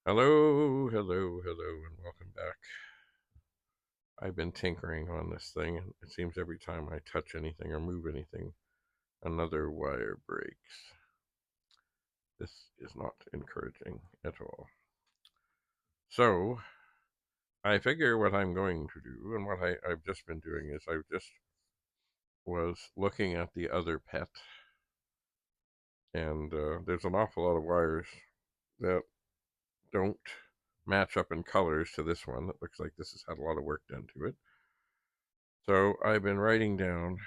Hello, hello, hello, and welcome back. I've been tinkering on this thing, and it seems every time I touch anything or move anything, another wire breaks. This is not encouraging at all. So, I figure what I'm going to do, and what I've just been doing, is I just was looking at the other pet, and there's an awful lot of wires that don't match up in colors to this one. It looks like this has had a lot of work done to it. So I've been writing down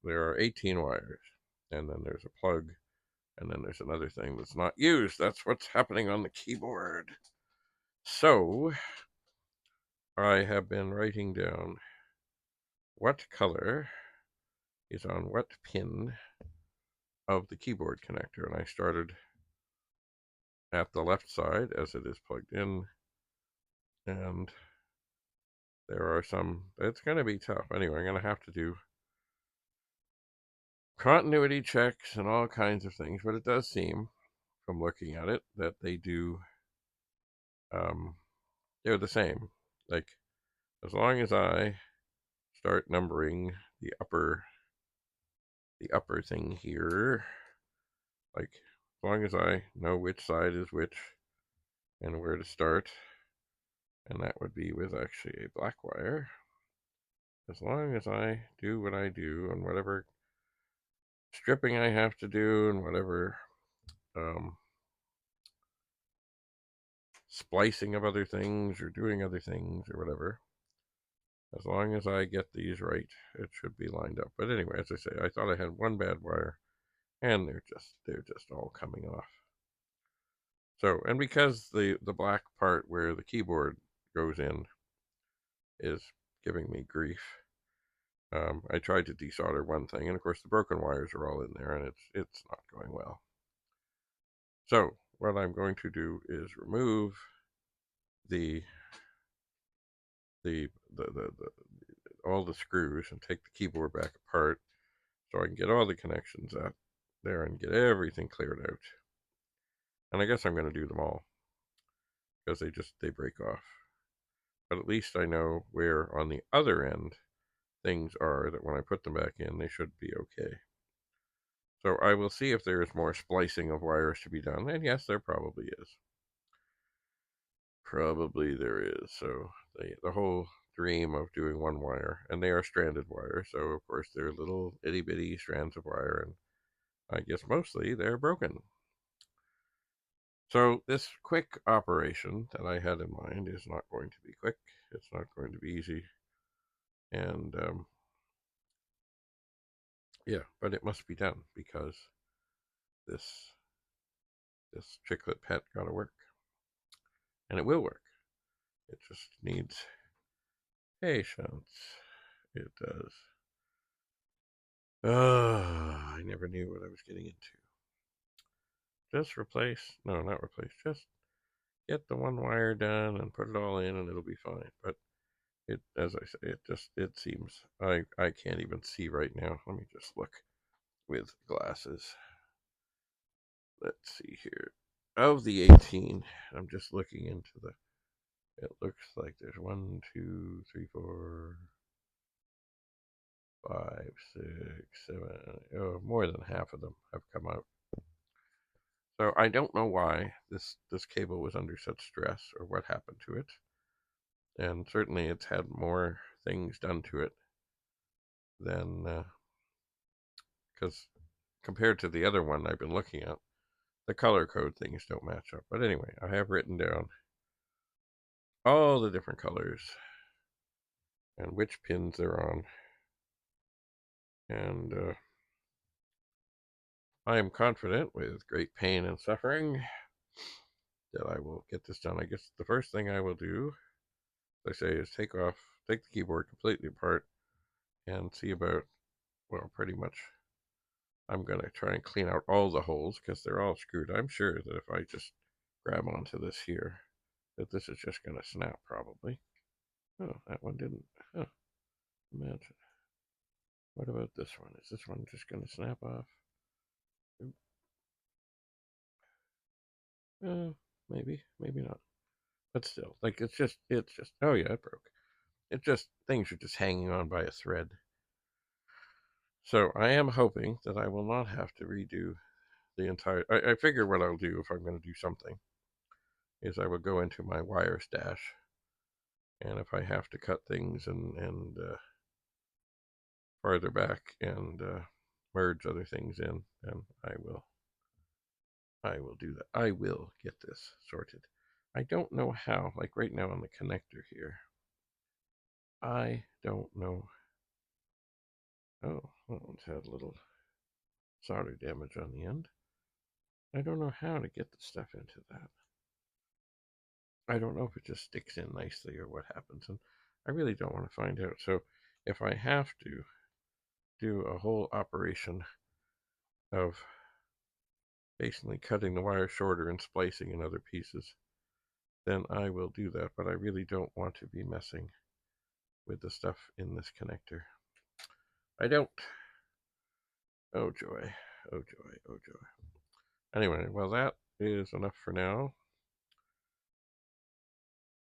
there are 18 wires, and then there's a plug, and then there's another thing that's not used. That's what's happening on the keyboard. So I have been writing down what color is on what pin of the keyboard connector, and I started at the left side as it is plugged in, and there are some, it's going to be tough. Anyway, I'm going to have to do continuity checks and all kinds of things, but it does seem, from looking at it, that they do, they're the same. Like, as long as I start numbering the upper thing here, like, as long as I know which side is which and where to start, and that would be with actually a black wire. As long as I do what I do and whatever stripping I have to do and whatever splicing of other things or doing other things or whatever, as long as I get these right, it should be lined up. But anyway, as I say, I thought I had one bad wire, and they're just all coming off. So, and because the black part where the keyboard goes in is giving me grief, I tried to desolder one thing, and of course the broken wires are all in there, and it's not going well. So what I'm going to do is remove the the the, the, the all the screws and take the keyboard back apart so I can get all the connections out there and get everything cleared out. And I guess I'm going to do them all because they break off. But at least I know where on the other end things are that when I put them back in, they should be okay. So I will see if there is more splicing of wires to be done. And yes, there probably is. Probably there is. So the whole dream of doing one wire, and they are stranded wires, so of course they're little itty bitty strands of wire, and I guess mostly they're broken. So this quick operation that I had in mind is not going to be quick. It's not going to be easy. And yeah, but it must be done because this Chiclet pet got to work, and it will work. It just needs patience. It does. I never knew what I was getting into. Just replace, no, not replace. Just get the one wire done and put it all in, and it'll be fine. But it, as I say, it seems I can't even see right now. Let me just look with glasses. Let's see here. Of the 18, I'm just looking into the. It looks like there's 1, 2, 3, 4, 5, 6, 7. Oh, more than half of them have come out. So I don't know why this cable was under such stress or what happened to it. And certainly it's had more things done to it than because compared to the other one I've been looking at, the color code things don't match up. But anyway, I have written down all the different colors and which pins they're on. And I am confident, with great pain and suffering, that I will get this done. I guess the first thing I will do, as I say, is take the keyboard completely apart and see about, well, pretty much, I'm going to try and clean out all the holes because they're all screwed. I'm sure that if I just grab onto this here, that this is just going to snap probably. Oh, that one didn't. Huh. Imagine. What about this one? Is this one just going to snap off? Oh, maybe not. But still, like it's just oh yeah, it broke. It just things are just hanging on by a thread. So I am hoping that I will not have to redo the entire. I figure what I'll do if I'm going to do something is I will go into my wire stash, and if I have to cut things and farther back and merge other things in, then I will do that. I will get this sorted. I don't know how. Like right now on the connector here, I don't know. Oh, that one's had a little solder damage on the end. I don't know how to get the stuff into that. I don't know if it just sticks in nicely or what happens, and I really don't want to find out. So if I have to do a whole operation of basically cutting the wire shorter and splicing in other pieces, then I will do that, but I really don't want to be messing with the stuff in this connector. I don't. Oh joy, oh joy, oh joy. Anyway, well that is enough for now.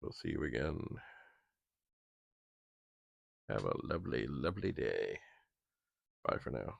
We'll see you again. Have a lovely, lovely day. Bye for now.